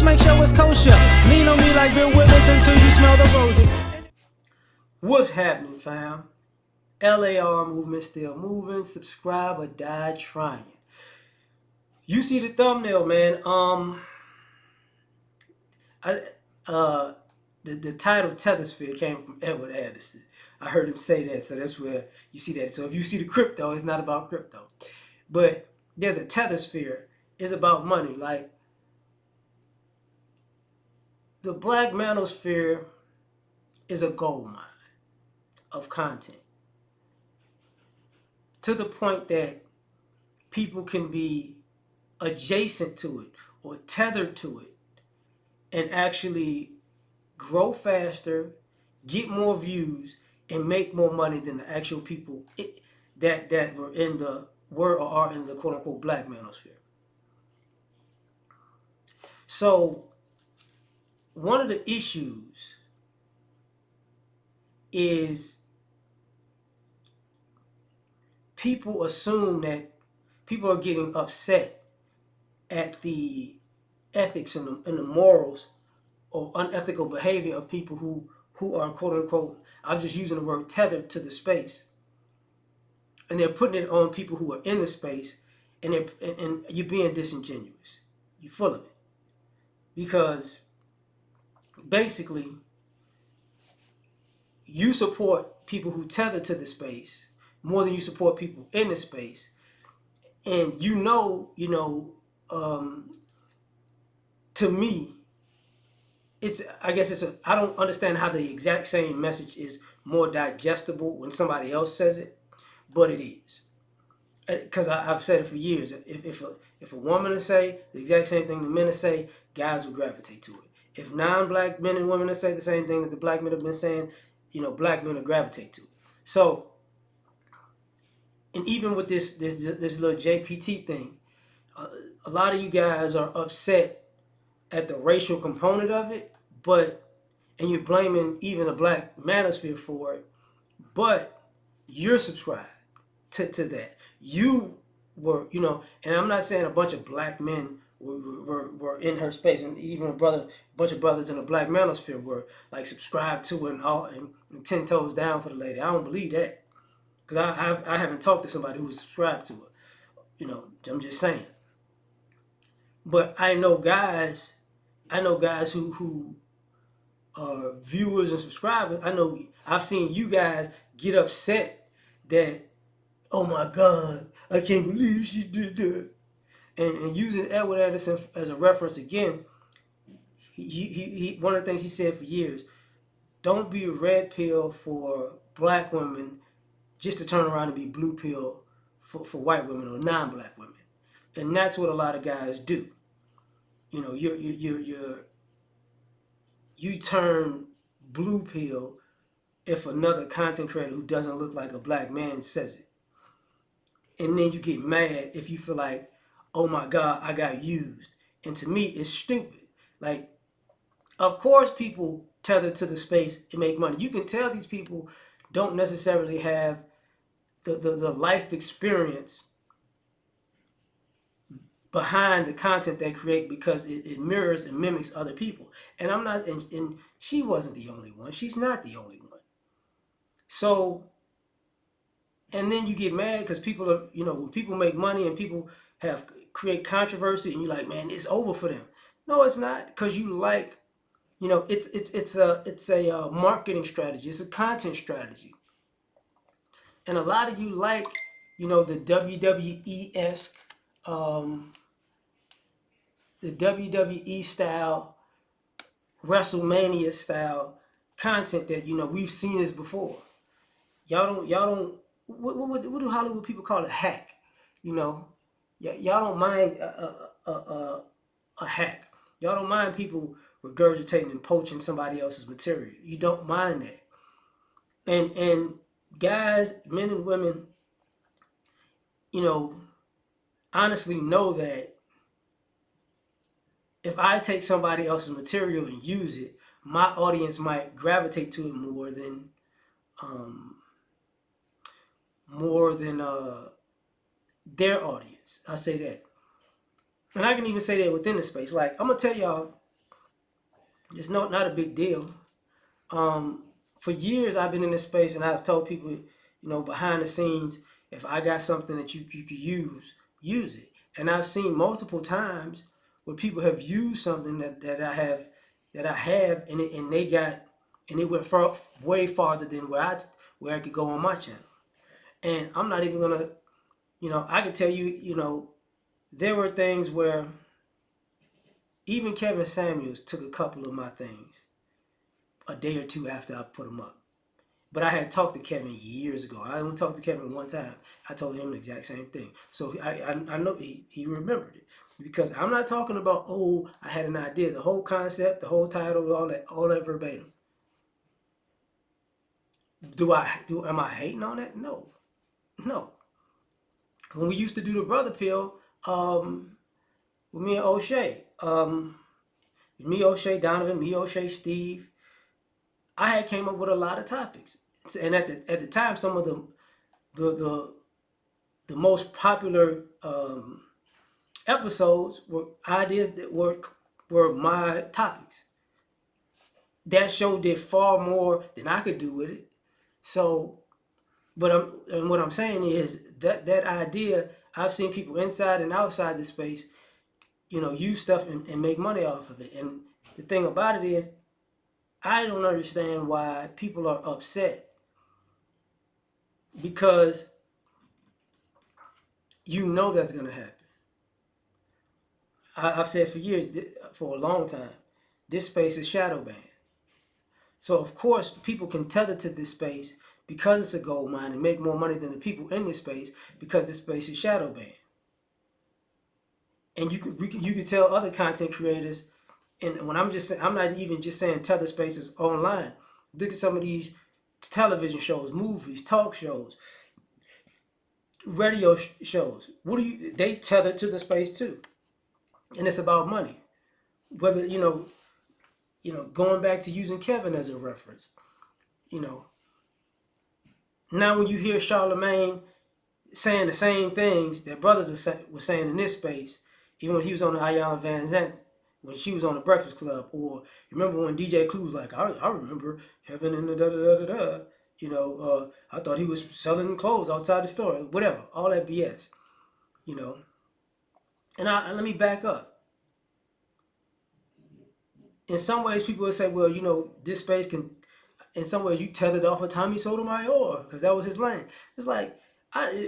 make sure it's kosher. Lean on me like Bill Withers until you smell the roses. What's happening, fam? L.A.R. movement still moving. Subscribe or die trying. You see the thumbnail, man. I the title Tethersphere came from Edward Addison. I heard him say that, so that's where you see that. So if you see the crypto, it's not about crypto, but there's a Tethersphere. It's about money. Like the Black Manosphere is a gold mine of content to the point that people can be adjacent to it or tethered to it and actually grow faster, get more views, and make more money than the actual people that were or are in the quote unquote Black Manosphere. So one of the issues is people assume that people are getting upset at the ethics and the morals or unethical behavior of people who are quote unquote, I'm just using the word tethered to the space, and they're putting it on people who are in the space, and you're being disingenuous. You're full of it because basically you support people who tether to the space more than you support people in the space, and to me, I guess I don't understand how the exact same message is more digestible when somebody else says it, but it is. Because I've said it for years. If a woman to say the exact same thing the men to say, guys will gravitate to it. If non-black men and women to say the same thing that the black men have been saying, black men will gravitate to it. So, and even with this little JPT thing, a lot of you guys are upset at the racial component of it, and you're blaming even the Black Manosphere for it, but you're subscribed to that. You were, and I'm not saying a bunch of black men were in her space, and even a bunch of brothers in the Black Manosphere were like subscribed to and 10 toes down for the lady. I don't believe that because I haven't talked to somebody who was subscribed to her. I'm just saying. But I know guys who are viewers and subscribers. I've seen you guys get upset that, oh my God, I can't believe she did that. And using Edward Addison as a reference again, he one of the things he said for years, don't be a red pill for black women just to turn around and be blue pill for white women or non-black women. And that's what a lot of guys do. You turn blue pill if another content creator who doesn't look like a black man says it. And then you get mad if you feel like, oh my God, I got used. And to me, it's stupid. Like, of course people tether to the space and make money. You can tell these people don't necessarily have the life experience behind the content they create because it mirrors and mimics other people. And I'm not, and she wasn't the only one. She's not the only one. So, and then you get mad because people are, when people make money and people create controversy and you're like, man, it's over for them. No, it's not, because you like, it's a marketing strategy. It's a content strategy. And a lot of you like, the WWE-esque, the WWE style, WrestleMania style content that, we've seen this before. Y'all don't, what do Hollywood people call it? Hack. Y'all don't mind a hack. Y'all don't mind people regurgitating and poaching somebody else's material. You don't mind that. And guys, men and women, honestly know that if I take somebody else's material and use it, my audience might gravitate to it more than their audience. I say that. And I can even say that within the space. Like, I'm going to tell y'all, It's not a big deal. Um, for years I've been in this space, and I've told people, behind the scenes, if I got something that you could use it. And I've seen multiple times where people have used something that I have, and they got, and it went way farther than where I could go on my channel. And I'm not even gonna, I could tell you, there were things where even Kevin Samuels took a couple of my things a day or two after I put them up. But I had talked to Kevin years ago. I only talked to Kevin one time. I told him the exact same thing. So I know he remembered it. Because I'm not talking about, oh, I had an idea. The whole concept, the whole title, all that verbatim. Am I hating on that? No. No. When we used to do the brother pill, with me and O'Shea, me, O'Shea, Donovan, me, O'Shea, Steve, I had came up with a lot of topics. And at the time, some of the the most popular episodes were ideas that were my topics. That show did far more than I could do with it. So, and what I'm saying is that idea, I've seen people inside and outside the space, use stuff and make money off of it. And the thing about it is, I don't understand why people are upset, because that's going to happen. I've said for years, for a long time, this space is shadow banned. So of course people can tether to this space because it's a gold mine and make more money than the people in this space because this space is shadow banned. And you could tell other content creators, and when I'm just saying, I'm not even just saying tether spaces online. Look at some of these television shows, movies, talk shows, radio shows. They tether to the space too, and it's about money. Whether going back to using Kevin as a reference, you know, now when you hear Charlemagne saying the same things that brothers were saying in this space, even when he was on the Ayanna Van Zant, when she was on the Breakfast Club, or remember when DJ Clue was like, I remember Kevin and the da da da da da, I thought he was selling clothes outside the store, whatever, all that BS, you know. And let me back up. In some ways, people would say, well, this space can, in some ways, you tethered off of Tommy Sotomayor because that was his lane. It's like,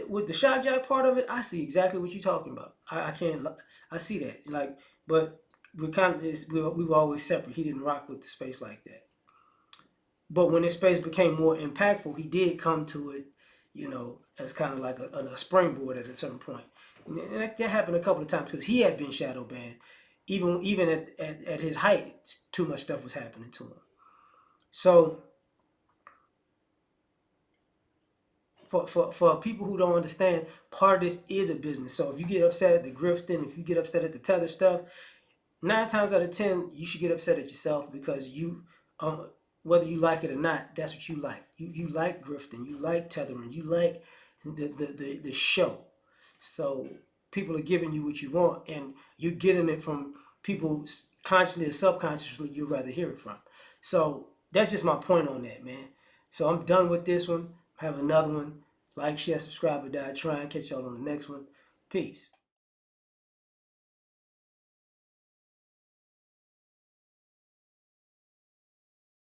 with the shot jack part of it, I see exactly what you're talking about. I can't, I see that. Like, but we were always separate. He didn't rock with the space like that. But when his space became more impactful, he did come to it, as kind of like a springboard at a certain point. And that happened a couple of times because he had been shadow banned. Even at his height, too much stuff was happening to him. So for people who don't understand, part of this is a business. So if you get upset at the grifting, if you get upset at the tether stuff, 9 times out of 10, you should get upset at yourself because whether you like it or not, that's what you like. You like grifting, you like tethering, you like the show. So people are giving you what you want, and you're getting it from people consciously or subconsciously you'd rather hear it from. So that's just my point on that, man. So I'm done with this one. Have another one. Like, share, subscribe, or die trying. Catch y'all on the next one. Peace.